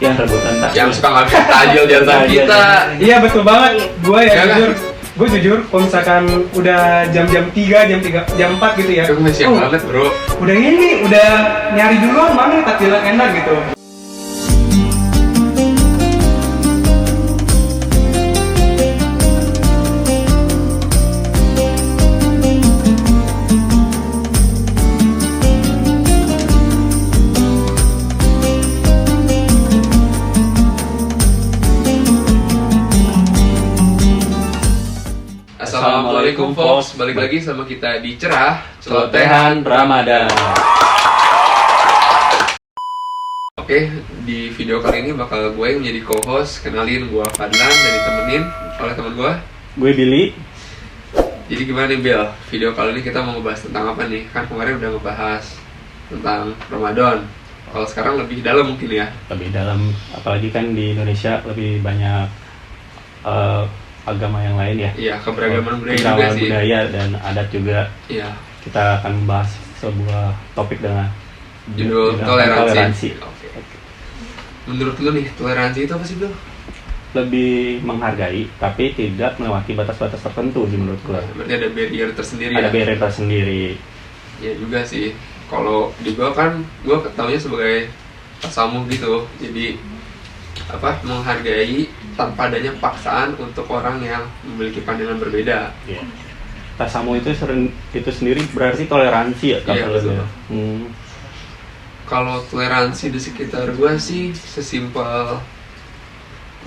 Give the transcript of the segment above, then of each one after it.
yang rebutan tak. Yang suka ngambil tajil di antara kita. Iya betul banget. Gue Ya kan? jujur kalau misalkan udah jam 3, jam 4 gitu ya. Itu masih siap banget bro. Udah nyari dulu mana takjil yang enak gitu. Assalamualaikum folks, balik lagi sama kita di Cerah Celotehan Ramadan. Oke, di video kali ini bakal gue yang menjadi co-host. Kenalin, gue Fadlan dan ditemenin oleh teman gue. Gue Billy. Jadi gimana nih Bill? Video kali ini kita mau ngebahas tentang apa nih? Kan kemarin udah ngebahas tentang Ramadan. Kalau sekarang lebih dalam mungkin ya. Lebih dalam, apalagi kan di Indonesia lebih banyak agama yang lain ya. Iya, keberagaman budaya juga Keberagaman sih. budaya dan adat juga. Iya. Kita akan membahas sebuah topik dengan Judul toleransi. Oke. Menurut lu nih, toleransi itu apa sih Bill? Lebih menghargai, tapi tidak melewati batas-batas tertentu sih menurut gue. Berarti ada barrier tersendiri Ada ya? barrier tersendiri. Ya juga sih. Kalau di gua kan, gua ketahuinya sebagai tasamuh gitu. Jadi menghargai tanpa adanya paksaan untuk orang yang memiliki pandangan berbeda. Ya. Tasamu itu sendiri berarti toleransi ya Iya, betul. Hmm. Kalau toleransi di sekitar gua sih sesimpel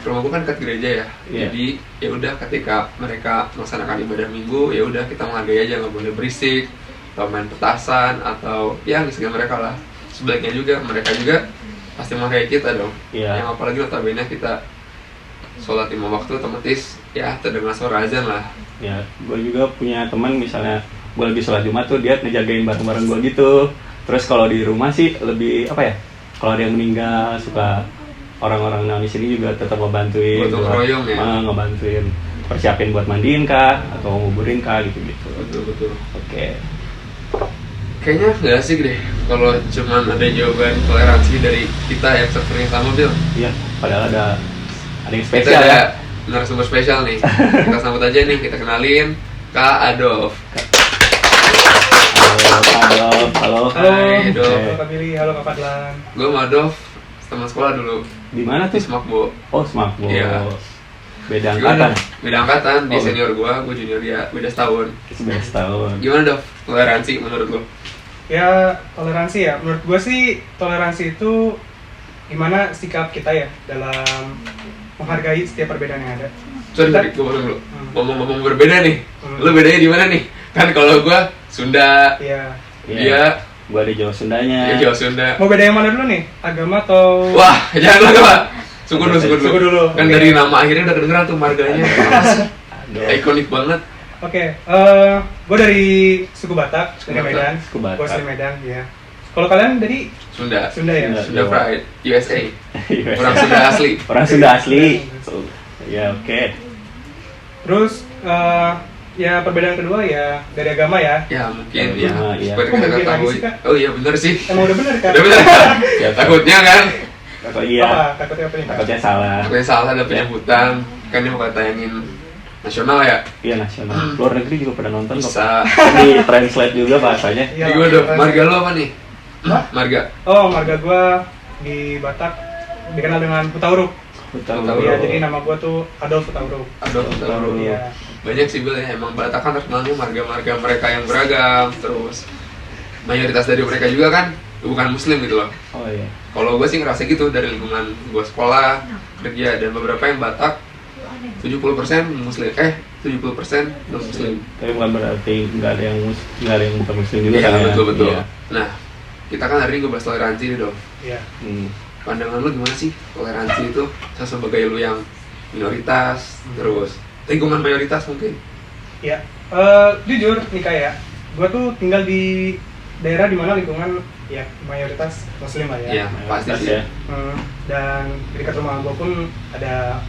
rumah gua kan dekat gereja ya. Iya. Jadi ya udah ketika mereka melaksanakan ibadah minggu, ya udah kita menghargai aja, nggak boleh berisik atau main petasan atau ya misalnya mereka lah. Sebaliknya juga mereka juga pasti menghargai kita dong. Iya. Yang apalagi notabene kita sholat 5 waktu otomatis ya terdengar suara azan lah. Ya, gue juga punya teman misalnya gue lagi sholat Jumat tuh dia ngejagain bareng-bareng gue gitu. Terus kalau di rumah sih lebih apa ya? Kalau ada yang meninggal suka orang-orang di sini juga tetap ngebantuin. Gotong royong ya? Ngebantuin persiapin buat mandiin kah atau nguburin kah gitu-gitu. Betul. Oke. Kayaknya nggak asik deh kalau cuman ada jawaban toleransi dari kita yang server yang sama Bill. Iya, padahal ada yang Kita spesial ada ya. narasumber spesial nih. Kita sambut aja nih, kita kenalin Kak Adolf. Halo. Hai, Dok. Halo Kak Billy, halo Kak Fadlan. Gue sama Adolf teman sekolah dulu Di mana di tuh? Smakbo. Oh, Smakbo. Iya. Beda Gimana? angkatan. Beda angkatan, dia Oh. senior gue junior dia, beda setahun. 11 tahun. Gimana Dov, toleransi menurut lo? Ya toleransi ya. Menurut gue sih toleransi itu gimana sikap kita ya dalam menghargai setiap perbedaan yang ada. Sorry, gue potong dulu. Hmm. Ngomong-ngomong berbeda nih, Hmm. lo bedanya di mana nih? Kan kalau gue Sunda, Iya. dia Gua ada Jawa Sundanya. Jawa Sunda. Mau beda yang mana dulu nih? Agama atau? Wah, jangan lah Pak. Syukur Syukur dulu. dulu. Kan Oke. dari nama akhirnya udah kedengeran tuh marganya. Aduh. Ikonik banget. Oke, gue dari suku Batak, Suku dari Batak. Medan. Suku Batak. Gue asli Medan, ya. Kalau kalian dari Sunda. Sunda ya? Sunda. Sunda Pride, USA. USA. Orang Sunda asli. Orang Sunda asli. Ya, oke. Terus ya perbedaan kedua ya dari agama ya. Ya mungkin ya. Agama, iya. Seperti Kok kita mungkin lagi ketahui. sih, Kak? Oh iya bener sih. Emang udah bener kan? Udah bener. Ya, Takutnya kan. Atau iya. Apa? Takutnya apa nih Kak? Takutnya salah. Takutnya salah ada penyebutan. Kan dia bakal tayangin nasional ya. Iya, nasional. Luar negeri juga pada nonton kok. Bisa. Di translate juga bahasanya. Iya, Di gua dong. keren. Marga lo apa nih? Hah? Marga. Oh, marga gue di Batak dikenal dengan Hutauruk. Hutauruk. Iya, jadi nama gue tuh Adolf Hutauruk. Aduh, Hutauruk. Iya. banyak sih Bil ya, emang Batak kan terkenalnya marga-marga mereka yang beragam, terus mayoritas dari mereka juga kan bukan muslim gitu loh. Oh iya. Kalau gue sih ngerasa gitu dari lingkungan gue sekolah, kerja, dan beberapa yang Batak 70% muslim, 70% non muslim. Tapi bukan berarti nggak ada yang bukan muslim juga Iya kan ya? betul. Iya. Nah, kita kan hari ini gue bahas toleransi nih dong. Iya. Pandangan lu gimana sih toleransi itu sebagai lu yang minoritas, terus lingkungan mayoritas mungkin? Ya, jujur nih Kak ya, gue tuh tinggal di daerah dimana lingkungan ya mayoritas muslim lah ya. Iya, pasti Pas sih. ya. Dan di dekat rumah gue pun ada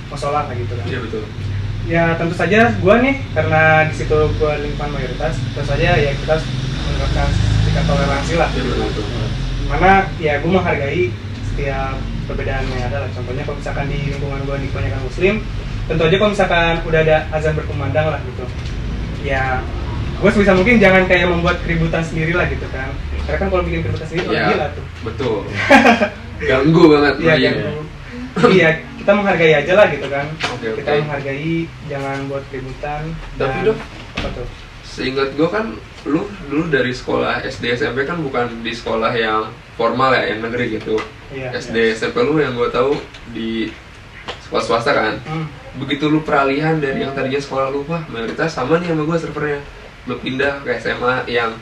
musola kayak gitu kan. Iya betul. Ya tentu saja gue nih karena di situ gue lingkungan mayoritas, tentu saja ya kita harus menerapkan sikap toleransi lah. Iya betul. Mana ya gue menghargai setiap perbedaan yang ada lah. Contohnya kalau misalkan di lingkungan gue di kebanyakan muslim, tentu aja kalau misalkan udah ada azan berkumandang lah gitu, ya gue sebisa mungkin jangan kayak membuat keributan sendiri lah gitu kan, karena kan kalau bikin keributan sendiri Iya, gila tuh. betul. Ganggu banget. Iya, Iya. iya, kita menghargai aja lah gitu kan. Oke, Kita oke. menghargai, jangan buat keributan. Tapi, dan- Dok, apa tuh? seingat gue kan lu dulu dari sekolah SD SMP kan bukan di sekolah yang formal ya, yang negeri gitu. Iya. SD SMP lu yang gue tahu di sekolah swasta kan. Begitu lu peralihan dari yang tadinya sekolah lu, wah mayoritas sama nih sama gue servernya, lu pindah ke SMA yang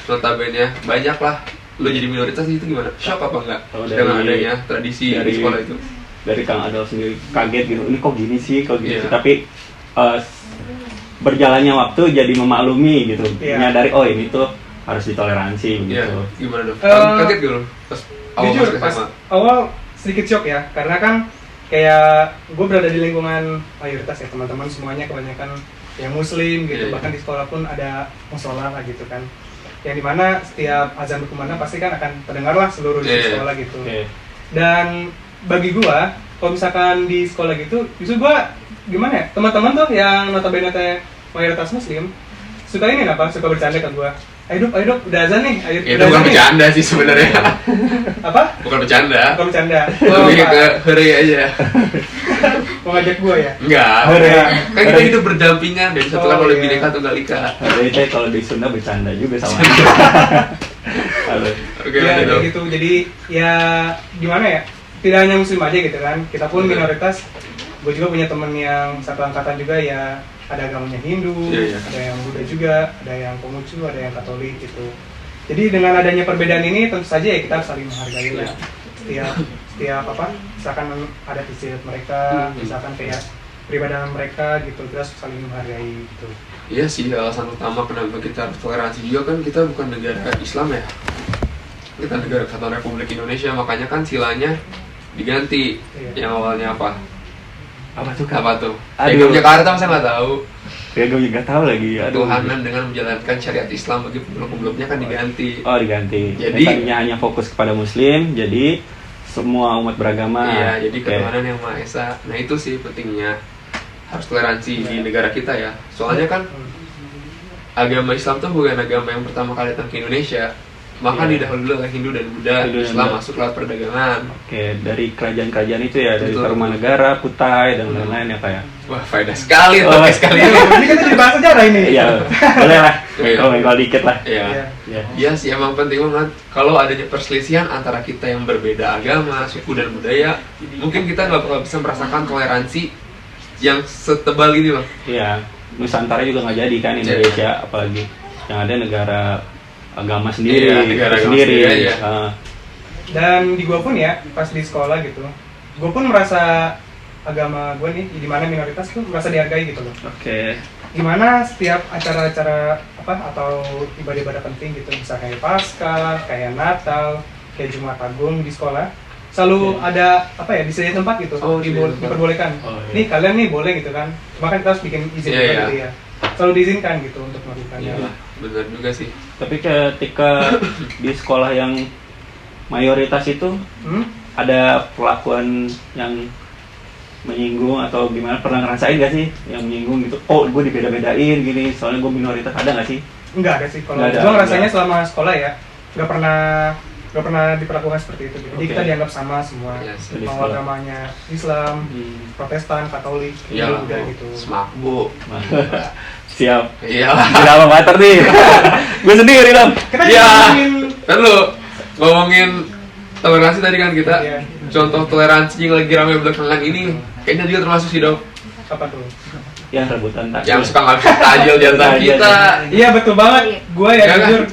notabene banyak lah, lu jadi minoritas, itu gimana? Shock apa enggak? Oh, Dengan adanya tradisi di sekolah itu. Dari Kang Adol sendiri kaget gitu, ini kok gini sih, kok gitu. Iya. Tapi berjalannya waktu jadi memaklumi gitu, Iya. menyadari oh ini tuh harus ditoleransi Iya, gitu. gimana dong? Eh, Kaget gak lu pas awal Jujur masuk pas SMA? awal sedikit shock ya, karena kan kayak gue berada di lingkungan mayoritas ya, teman-teman semuanya kebanyakan yang muslim gitu. Iya. Bahkan di sekolah pun ada musola lah gitu kan, yang dimana setiap azan berkumandang pasti kan akan terdengar lah seluruh isi Iya. sekolah gitu. Oke. Dan bagi gua, kalau misalkan di sekolah gitu, justru gua gimana ya, teman-teman tuh yang notabene mayoritas muslim suka ini apa, suka bercanda ke gua. Ayo Dok, udah azan nih, ayo Ya, itu udah bukan azan nih. bercanda sih sebenarnya. Apa? Bukan bercanda. Bukan bercanda. Oh, Lebih apa? ke hore aja. Mau ngajak gua ya? Enggak. Hore. Kan kita hidup berdampingan dan disatukan Oh, oleh iya. Bhinneka Tunggal Ika. Jadi teh kalau di Sunda bercanda juga sama. Halo. Oke, Ya lanjut, kayak Dok. gitu. Jadi ya gimana ya? Tidak hanya muslim aja gitu kan. Kita pun Bener. minoritas. Gue juga punya temen yang satu angkatan juga ya, ada agamanya Hindu, Iya, iya. ada yang Buddha juga, ada yang Konghucu, ada yang Katolik gitu. Jadi dengan adanya perbedaan ini tentu saja ya kita harus saling menghargai lah. Setiap apa? Misalkan ada istiadat mereka, misalkan kayak peribadahan mereka gitu, kita harus saling menghargai gitu. Iya sih, alasan utama kenapa kita harus toleransi juga kan kita bukan negara Islam ya. Kita negara Kesatuan Republik Indonesia, makanya kan silanya diganti. Iya. Yang awalnya apa? Apa tuh Kak? Apa tuh? Aduh. Piagam Jakarta masa nggak tahu. Ya gue juga tahu lagi. Aduh. Ketuhanan dengan menjalankan syariat Islam bagi pemeluk-pemeluknya kan diganti. Oh diganti. Jadi- Tadinya hanya fokus kepada Muslim, jadi semua umat beragama. Iya, jadi Oke. ketuhanan yang Maha Esa. Nah itu sih pentingnya harus toleransi di negara kita ya. Soalnya kan agama Islam tuh bukan agama yang pertama kali datang ke Indonesia. Bahkan Iya. didahului oleh Hindu dan Buddha. Hindu dan Islam Buddha. masuk lewat perdagangan. Oke, dari kerajaan-kerajaan itu ya, dari Betul. Tarumanegara, Kutai dan lain-lain ya Pak ya. Wah, faedah sekali, Oh. topik sekali. Ini kita jadi bahas sejarah ini. Iya, boleh lah. Iya. Kalau dikit lah. Iya. Iya. Ya. Iya sih, emang penting banget. Kalau adanya perselisihan antara kita yang berbeda agama, suku dan budaya, mungkin kita nggak bisa merasakan toleransi yang setebal ini loh. Iya, Nusantara juga nggak jadi kan Indonesia, apalagi yang ada negara agama sendiri, Iya, negara agama sendiri. sendiri, iya. Dan di gua pun ya, pas di sekolah gitu, gua pun merasa agama gua nih, di mana minoritas tuh merasa dihargai gitu loh. Oke. Gimana setiap acara-acara apa atau ibadah-ibadah penting gitu, bisa kayak Paskah, kayak Natal, kayak Jumat Agung di sekolah, selalu Iya. ada apa ya, disediakan tempat gitu, Oh, disediakan tempat. diperbolehkan. Oh, iya. Nih kalian nih boleh gitu kan, cuma kan kita harus bikin izin Iya, juga iya. gitu ya. Selalu diizinkan gitu untuk melakukannya. Iya, benar juga sih. Tapi ketika di sekolah yang mayoritas itu Hmm? ada perlakuan yang menyinggung atau gimana, pernah ngerasain gak sih yang menyinggung gitu? Oh, gue dibeda-bedain gini, soalnya gue minoritas, ada gak sih? Enggak ada sih, kalau Nggak ada, gue ngerasanya nggak. selama sekolah ya nggak pernah diperlakukan seperti itu. Jadi Oke. kita dianggap sama semua, Iya sih. mau agamanya Islam, Protestan, Katolik, Iya, Hindu juga gitu. semakbu. Siap. Iya. Tidak apa mater nih. Gue sendiri dong. Kita Iya. ngomongin Kan lu ngomongin toleransi tadi kan kita. Iya. Contoh toleransi yang lagi ramai belakangan ini, kayaknya juga termasuk sih dok. apa tuh? Ya rebutan tak. Yang suka ngabisin tajil di antara Tajil. kita. Iya betul banget. Gue ya Iya kan?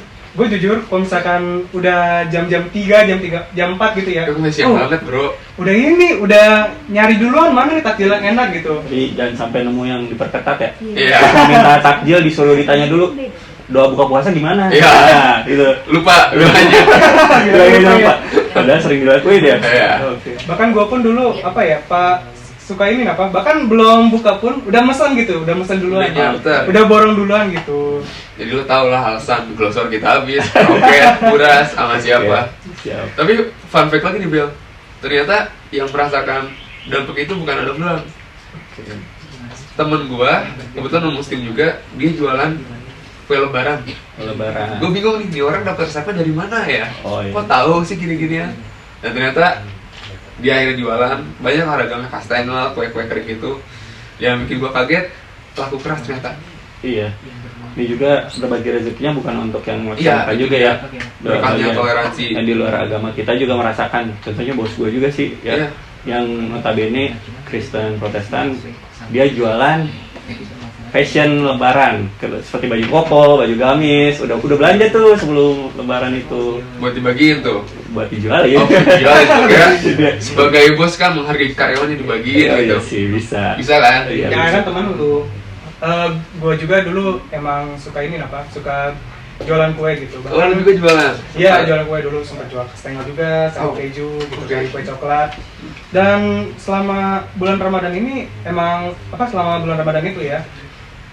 jujur, kalau misalkan udah jam-jam 3, jam 4 gitu ya. Itu masih siang banget bro. Udah ini, udah nyari duluan mana nih takjil yang enak gitu. Jadi jangan sampai nemu yang diperketat ya. Iya. Pas mau minta takjil disuruh ditanya dulu doa buka puasa gimana? Iya. Nah, gitu. Lupa bilang aja. Bilangin dong, Pak. Padahal sering dilakuin ya. Iya. Oke. Bahkan gue pun dulu apa ya Pak suka ini apa, bahkan belum buka pun udah mesen gitu, udah mesen duluan, Udah nyampe. udah borong duluan gitu. Jadi lu tau lah alasan glosor kita habis. Oke, kuras sama siapa. Siap. Tapi fun fact lagi nih Bill, ternyata yang merasakan dampak itu bukan anak doang. Temen gue kebetulan non muslim juga, dia jualan kue lebaran. Lebaran. Gue bingung nih orang dapat resepnya dari mana ya? Oh, iya. Kok tahu sih gini-ginian? Dan ternyata dia akhirnya jualan banyak haragamnya kastengel, kue-kue kering gitu. Yang bikin gue kaget, laku keras ternyata. Iya. Ini juga berbagi rezekinya bukan untuk yang Iya, masyarakat juga ya. berkahnya toleransi. Yang di luar agama kita juga merasakan. Contohnya bos gue juga sih, ya. Iya. Yang notabene Kristen Protestan, dia jualan fashion lebaran seperti baju koko, baju gamis, udah belanja tuh sebelum lebaran itu Buat dibagiin tuh. buat dijualin. Oh, dijual itu ya. Sebagai bos kan menghargai karyawan yang dibagiin Oh, gitu. iya sih bisa. Bisa kan? Iya, Ya bisa. kan teman lu. Gue juga dulu emang suka ini apa? Suka jualan kue gitu. Orang juga jualan. Iya, jualan kue dulu, sempat jual kastengel juga, sama Oh. keju, gitu, Oke. dari kue coklat. Dan selama bulan Ramadan ini emang selama bulan Ramadan itu ya,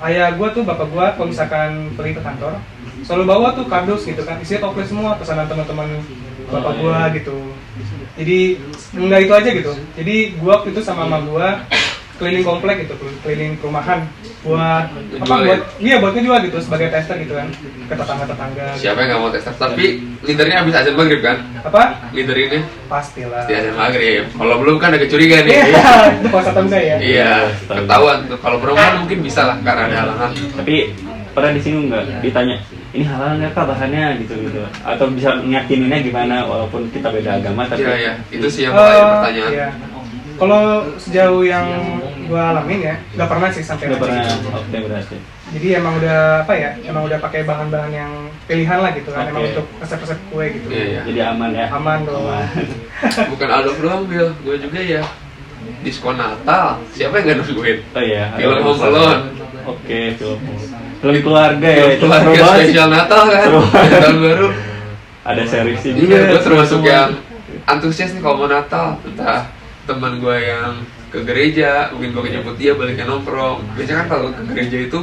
ayah gue tuh, bapak gue, kalau misalkan pergi ke kantor, selalu bawa tuh kardus gitu kan, isinya toples semua, pesanan teman-teman bapak Oh, gue iya. gitu. Jadi enggak itu aja gitu. Jadi gue waktu itu sama mama gue keliling komplek gitu, keliling perumahan buat buat ngejual gitu sebagai tester gitu kan ke tetangga-tetangga. Siapa yang nggak mau tester? Tapi leadernya habis azan maghrib kan? Apa? Leaderinnya Pastilah. pasti azan maghrib. Kalau belum kan ada kecurigaan nih. Iya, itu puasa saya. Iya, ketahuan tuh. Kalau perempuan mungkin bisa lah karena ada halangan. Tapi pernah disinggung nggak? Ditanya, ini halal nggak kak bahannya gitu. Atau bisa meyakininnya gimana walaupun kita beda agama tapi Iya, iya. Itu sih yang pertanyaan. Iya. Kalau sejauh yang gua alamin ya, nggak pernah sih sampai udah pernah. gitu. Oke berarti. Jadi emang udah emang udah pakai bahan-bahan yang pilihan lah gitu kan, Oke. emang untuk resep-resep kue gitu. Iya, iya. Jadi aman ya. Aman dong. Bukan Aldo doang, Bil. Gue juga ya. Diskon Natal. Siapa yang nggak nungguin? Oh iya. Film ada Home besar. Alone. Oke, film keluarga ya. Itu Keluarga seru banget sih. spesial Natal kan. Seru. Tahun baru. Ada serisnya juga. Iya, gue termasuk semua. yang antusias nih kalau mau Natal. Entah teman gue yang ke gereja, mungkin gue jemput dia baliknya nongkrong. Biasanya kan kalau ke gereja itu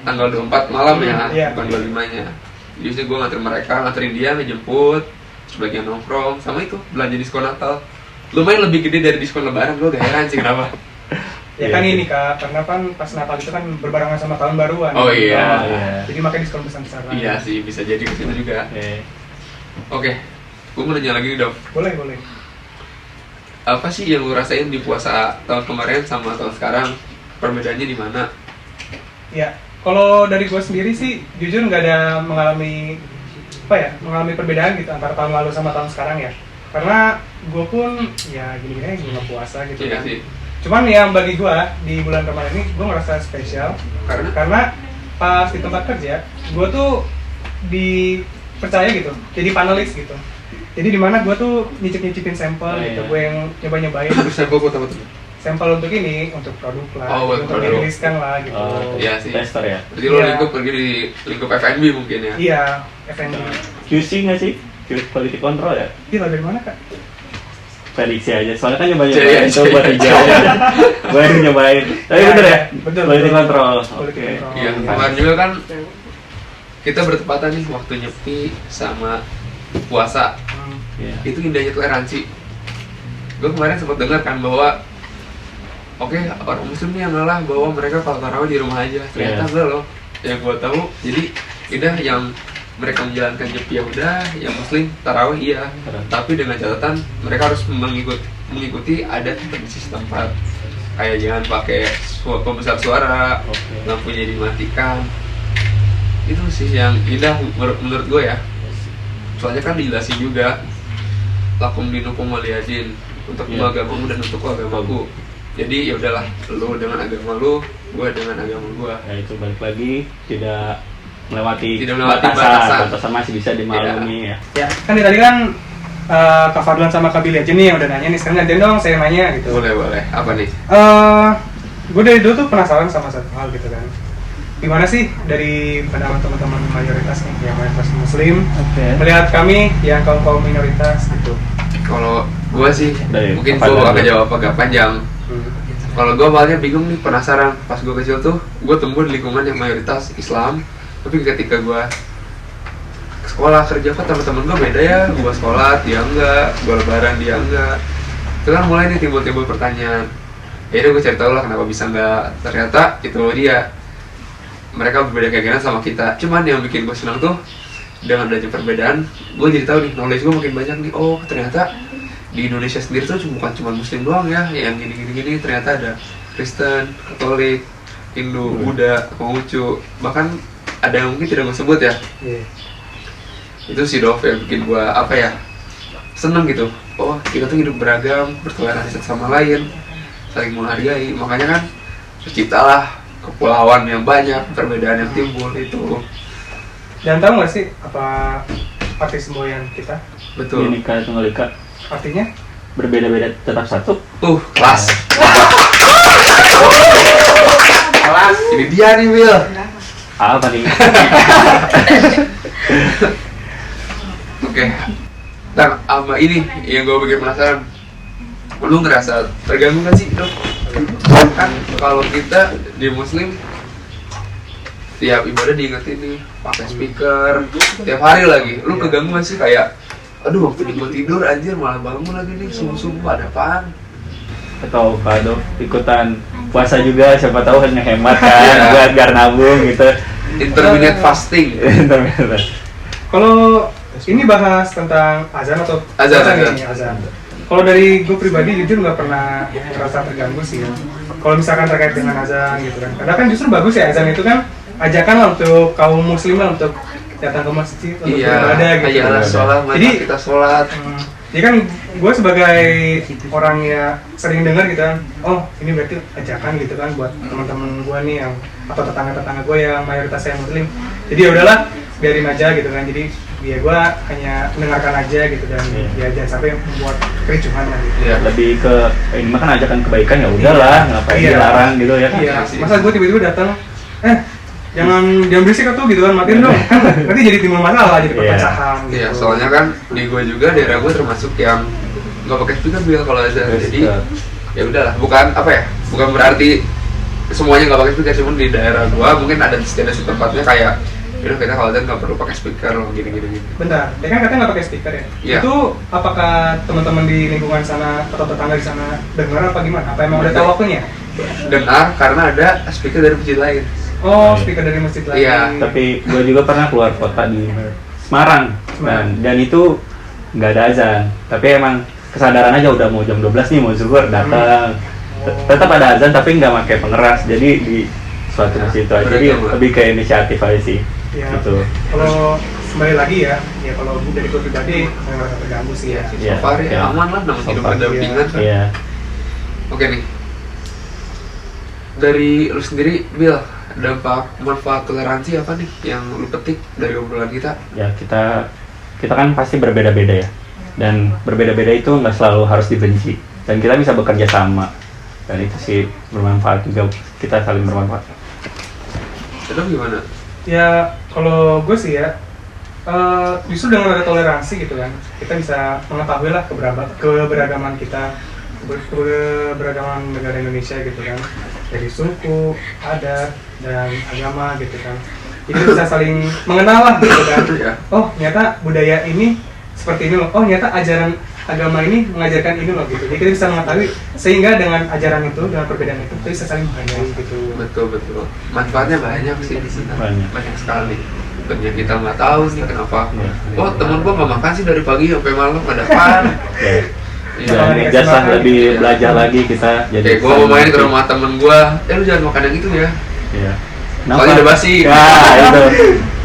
tanggal 24 malam ya, Iya. bukan 25-nya. Biasanya gue nganterin dia, ngejemput, terus bagian nongkrong, sama itu belanja diskon Natal. Lumayan lebih gede dari diskon Lebaran, gue gak heran sih kenapa. Ya kan ini kak, karena kan pas Natal itu kan berbarengan sama tahun baruan. Oh iya. Oh, iya. Jadi makanya diskon besar-besaran. Iya sih, bisa jadi ke situ juga. Oke. Oke, gue mau nanya lagi nih Dok. Boleh. Apa sih yang lu rasain di puasa tahun kemarin sama tahun sekarang? Perbedaannya di mana? Ya, kalau dari gue sendiri sih jujur nggak ada mengalami perbedaan gitu antara tahun lalu sama tahun sekarang ya. Karena gue pun ya gini-gini aja nggak puasa gitu Iya kan. sih. Cuman yang bagi gue di bulan Ramadan ini gue ngerasa spesial karena pas di tempat kerja gue tuh dipercaya gitu, jadi panelis gitu. Jadi di mana gue tuh nyicipin sampel Oh, gitu, iya. gue yang nyobain Sampel buat apa tuh? sampel untuk ini, untuk produk lah, Oh, buat untuk produk. diriliskan lah gitu. Oh, Iya sih. Tester ya. Jadi lo Iya. lingkup pergi di lingkup F&B mungkin ya? Iya, F&B. QC nggak sih? Quality control ya? Iya, dari mana kak? Prediksi aja. Soalnya kan nyobain Iya, itu iya, buat iya. hijau. Gue yang nyobain. Tapi Iya, bener ya? iya. Betul, Quality betul. control. Quality Oke. control. Iya, kemarin juga kan kita bertepatan nih waktu nyepi sama puasa. Iya. Itu indahnya toleransi. Gue kemarin sempat dengar kan bahwa oke, orang muslim nih yang ngalah bahwa mereka kalau tarawih di rumah aja. Ternyata Iya. enggak loh. Yang gue tahu, jadi indah yang mereka menjalankan nyepi ya udah, yang muslim tarawih iya. Tarawih. Tapi dengan catatan mereka harus mengikuti adat tradisi setempat. Kayak jangan pakai pembesar suara, Oke. lampunya dimatikan. Itu sih yang indah menurut gue ya. Soalnya kan dijelasin juga lakum dinukum waliyadin, untuk Iya. agamamu dan untuk agamaku. Jadi ya udahlah, lu dengan agama lu, gue dengan agama gue. Ya itu balik lagi tidak melewati batasan. batasan masih bisa dimaklumi ya. Ya, kan tadi kan Kak Fadlan sama Kak Billy aja nih yang udah nanya nih, sekarang gantian dong saya nanya gitu. Boleh. Apa nih? Gue dari dulu tuh penasaran sama satu hal gitu kan. Gimana sih dari pandangan teman-teman mayoritas nih, yang mayoritas muslim, Oke. melihat kami yang kaum minoritas gitu. Kalau gue sih, Dari mungkin apa gue dulu? akan jawab agak panjang. Kalau gue awalnya bingung nih, penasaran. Pas gue kecil tuh, gue tumbuh di lingkungan yang mayoritas Islam. Tapi ketika gue sekolah kerja kok teman-teman gue beda ya. Gue sholat, dia enggak. Gue lebaran, dia enggak. Itu kan mulai nih timbul pertanyaan. Akhirnya gue cari tahu lah kenapa bisa nggak, ternyata itu dia mereka berbeda keyakinan sama kita. Cuman yang bikin gue senang tuh dengan adanya perbedaan, gue jadi tahu nih, knowledge gue makin banyak nih. Oh ternyata di Indonesia sendiri tuh bukan cuma Muslim doang ya yang gini. Ternyata ada Kristen, Katolik, Hindu, Buddha, Konghucu, bahkan ada yang mungkin tidak gue sebut ya. Itu sih Dov yang bikin gue seneng gitu. Oh kita tuh hidup beragam, bertoleransi satu sama lain, saling menghargai. Makanya kan terciptalah kepulauan yang banyak, perbedaan yang timbul itu. Dan tahu nggak sih apa arti semboyan kita? Betul. Bhinneka Tunggal Ika. Artinya? Berbeda-beda tetap satu. Kelas. Kelas. Ini dia nih, Will. Apa nih? Oke. Dan sama ini yang gue bikin penasaran. Lu ngerasa terganggu gak sih, Dok? Kan kalau kita di Muslim tiap ibadah diingetin nih pakai speaker tiap hari lagi. Lu keganggu gak sih kayak aduh waktu gue tidur anjir malah bangun lagi nih subuh ada apaan? Atau kado ikutan puasa juga, siapa tahu kan ngehemat kan buat biar nabung gitu. Intermittent fasting. Kalau ini bahas tentang azan atau Azan. azan. Kalau dari gue pribadi jujur nggak pernah merasa terganggu sih ya. Kalau misalkan terkait dengan azan gitu kan, karena kan justru bagus ya azan itu kan ajakan lah untuk kaum muslim lah untuk datang ke masjid untuk beribadah gitu. Iya, sholat, jadi kita sholat. Jadi kan gue sebagai orang yang sering dengar gitu kan, oh ini berarti ajakan gitu kan buat teman-teman gue nih yang atau tetangga-tetangga gue yang mayoritas saya muslim. Jadi ya udahlah biarin aja gitu kan. Jadi ya gue hanya mendengarkan aja gitu dan ya jangan sampai membuat kericuhan lah gitu. Ya, lebih ke ini mah kan ajakan kebaikan, ya udahlah ngapain dilarang gitu ya. Iya, masa gue tiba-tiba datang jangan berisik atau gitu kan, matiin dong kan nanti jadi timbul masalah, jadi perpecahan gitu. Iya, soalnya kan di gue juga daerah gue termasuk yang nggak pakai speaker Bill kalau azan. Jadi ya udahlah, bukan berarti semuanya nggak pakai speaker, cuman di daerah gue mungkin ada tempatnya kayak udah kita kalau azan nggak perlu pakai speaker loh gini. Bentar, ya kan katanya nggak pakai speaker ya? Iya. Itu apakah teman-teman di lingkungan sana atau tetangga di sana dengar apa gimana? Apa emang udah tahu waktunya? Dengar karena ada speaker dari masjid lain. Oh, speaker dari masjid lain. Iya, Tapi gue juga pernah keluar kota di Semarang dan itu nggak ada azan, tapi emang kesadaran aja udah mau jam 12 nih mau zuhur datang. Tetap ada azan tapi nggak pakai pengeras, jadi di suatu masjid itu aja. Jadi lebih ke inisiatif aja sih. Ya. Gitu. Kalau kembali lagi ya kalau dari gue pribadi saya nggak terganggu sih ya. Iya, So far ya oke. aman lah, namanya hidup So far, berdampingan kan. Iya. Oke nih, dari lu sendiri Bill, dampak manfaat toleransi apa nih yang lu petik dari obrolan kita? Ya kita kan pasti berbeda-beda ya, dan berbeda-beda itu nggak selalu harus dibenci, dan kita bisa bekerja sama, dan itu sih bermanfaat juga, kita saling bermanfaat. Itu gimana? Ya kalau gue sih ya justru dengan ada toleransi gitu kan kita bisa mengetahui lah keberagaman kita, keberagaman negara Indonesia gitu kan, dari suku, adat, dan agama gitu kan. Jadi bisa saling mengenal lah gitu kan. Oh ternyata budaya ini seperti ini loh, oh ternyata ajaran agama ini mengajarkan ini loh gitu. Jadi kita bisa mengetahui, sehingga dengan ajaran itu, dengan perbedaan itu kita bisa saling menghargai gitu. Betul. Manfaatnya banyak sih di sini. Banyak Sekali. Bukannya kita nggak tahu nih kenapa. Ya. Oh temen gua nggak makan sih dari pagi sampai malam ada apaan? Ya. Dan jasa lebih belajar lagi kita. Kayak gua mau main ke rumah temen gua, lu jangan makan yang itu ya. Iya. Soalnya udah basi. Ya itu.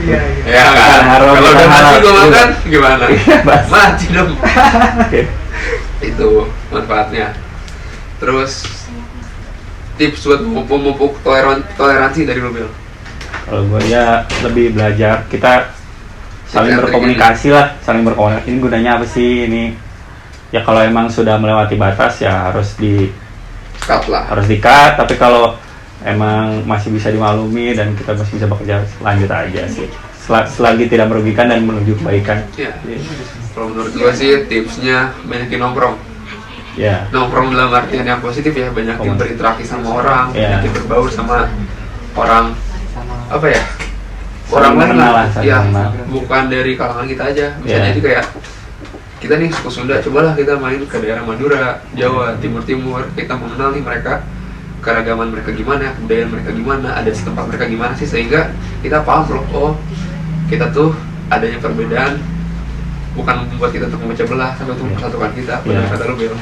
Iya. Ya kan. Haram, Kalau udah halal. basi gua makan gimana? Basi. Mati dong. Oke. Itu manfaatnya. Terus tips buat memupuk toleransi dari lu Bill? Kalau gue ya lebih belajar, kita saling berkomunikasi lah, ini gunanya apa sih ini? Ya kalau emang sudah melewati batas ya harus di-cut, tapi kalau emang masih bisa dimaklumi dan kita masih bisa bekerja, lanjut aja sih. Selagi tidak merugikan dan menuju kebaikan. Iya. Kalau menurut gue sih tipsnya banyakin nongkrong. Ya. Nongkrong dalam artian yang positif ya, banyakin berinteraksi sama orang, Ya. banyakin berbaur sama orang apa ya? Saling Orang lain mengenal lah. lah, saling Ya, mengenal. bukan dari kalangan kita aja. Bisa Ya. jadi kayak kita nih suku Sunda, cobalah kita main ke daerah Madura, Jawa, Timur, kita mengenal nih mereka, keragaman mereka gimana, budaya mereka gimana, adat setempat mereka gimana sih, sehingga kita paham loh, oh kita tuh adanya perbedaan bukan membuat kita untuk memecah belah, tapi untuk mempersatukan kita. Benar kata lu, Bel.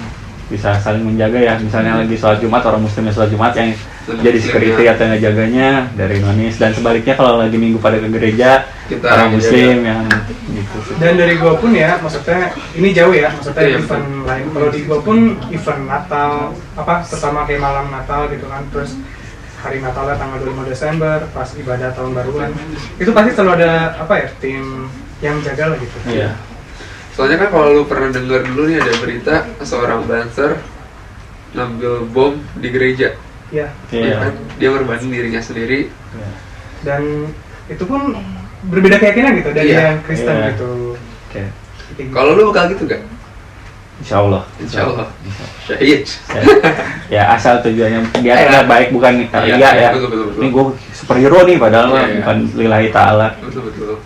Bisa saling menjaga ya, misalnya lagi sholat Jumat, orang muslimnya sholat Jumat yang Dan jadi muslimnya. security atau ngejaganya dari nonis, dan sebaliknya kalau lagi minggu pada ke gereja Kita orang yang muslim yang gitu sih. Dan dari gua pun ya, maksudnya ini jauh ya, maksudnya Iya, event lain. Kalau di gua pun event Natal, apa pertama kayak malam Natal gitu kan, terus hari Natalnya tanggal 25 Desember, pas ibadah tahun baruan, itu pasti selalu ada apa ya, tim yang jaga lah gitu. Iya. Soalnya kan kalau lu pernah dengar dulu nih ada berita seorang dancer ngambil bom di gereja. Iya. Ya Iya. kan? Dia berbanding dirinya sendiri. Iya. Dan itu pun berbeda keyakinan gitu dari Iya. yang Kristen Iya. gitu. Oke. Kalau lu bakal gitu gak? Insya Allah. Insya Allah. Syahid. Ya asal tujuannya dia adalah baik, bukan Iya, ria ya. betul. Ini gue superhero nih padahal mah Iya, iya. bukan lillahi ta'ala. Betul.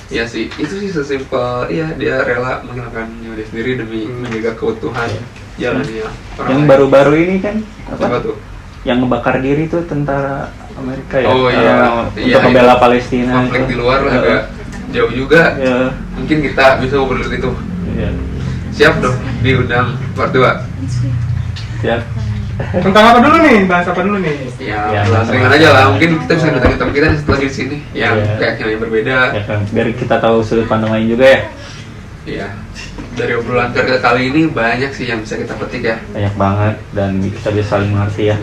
Iya sih, itu sih sesimpel, iya dia rela menghilangkan nyawa dia sendiri demi menjaga keutuhan jalannya orang Yang lain. baru-baru ini kan Apa tuh? yang ngebakar diri tuh tentara Amerika ya. Oh iya, Untuk membela Palestina. Konflik itu. di luar lah, Iya. agak jauh juga. Iya. Mungkin kita bisa ngobrol itu. Iya. Siap dong, diundang part 2. Siap. Tentang apa dulu nih? Bahas apa dulu nih? Ya, Ya, ringan aja lah. Mungkin kita bisa datang teman kita lagi di sini yang Iya. keyakinan yang berbeda. Ya kan, biar kita tahu sudut pandang lain juga ya. Iya. Dari obrolan kita kali ini banyak sih yang bisa kita petik ya. Banyak banget dan kita bisa saling mengerti ya.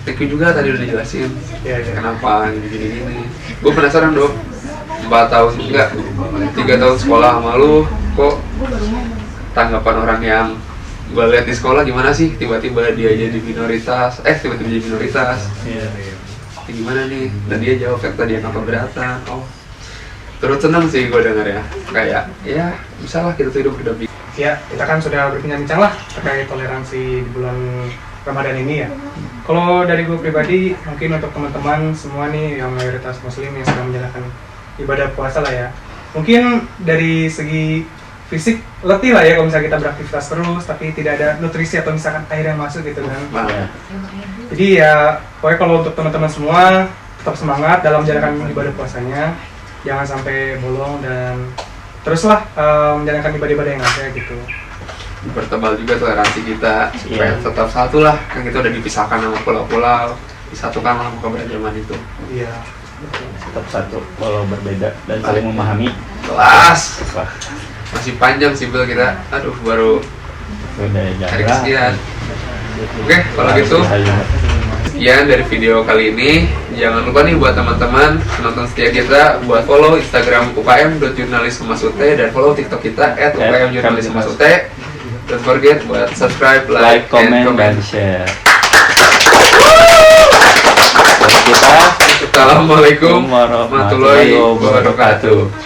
Thank you juga tadi udah dijelasin Iya, iya. kenapa gini. Gue penasaran dong. 4 tahun enggak 3 tahun sekolah sama lu, kok tanggapan orang yang gue lihat di sekolah gimana sih, tiba-tiba dia jadi minoritas, tiba-tiba jadi minoritas, Iya. ya gimana nih, dan dia jawab kata dia nggak keberatan. Oh, terus seneng sih gue denger ya, kayak ya bisa lah kita tuh hidup berdampingan. Ya, kita kan sudah berbincang-bincang lah terkait toleransi di bulan Ramadan ini ya. Kalau dari gue pribadi, mungkin untuk teman-teman semua nih yang mayoritas muslim yang sedang menjalankan ibadah puasa lah ya. Mungkin dari segi fisik letih lah ya kalau misalnya kita beraktivitas terus tapi tidak ada nutrisi atau misalkan air yang masuk gitu kan. Iya. Jadi ya pokoknya kalau untuk teman-teman semua tetap semangat dalam menjalankan ibadah puasanya, jangan sampai bolong dan teruslah menjalankan ibadah-ibadah yang ada gitu. Bertebal juga toleransi kita supaya Iya. tetap satu lah, kan kita udah dipisahkan sama pulau-pulau, disatukan sama keberagaman itu. Iya. Tetap satu walau berbeda dan saling memahami. Kelas Wah, masih panjang sih Bel kita, aduh baru beda hari jarak. kesekian. Oke, kalau gitu sekian dari video kali ini. Jangan lupa nih buat teman-teman penonton setia kita buat follow Instagram ukm.jurnalismemasutte dan follow TikTok kita @ukmjurnalismemasutte. Don't forget buat subscribe, Like, and comment, comment. dan share. Dari kita, Assalamualaikum warahmatullahi wabarakatuh.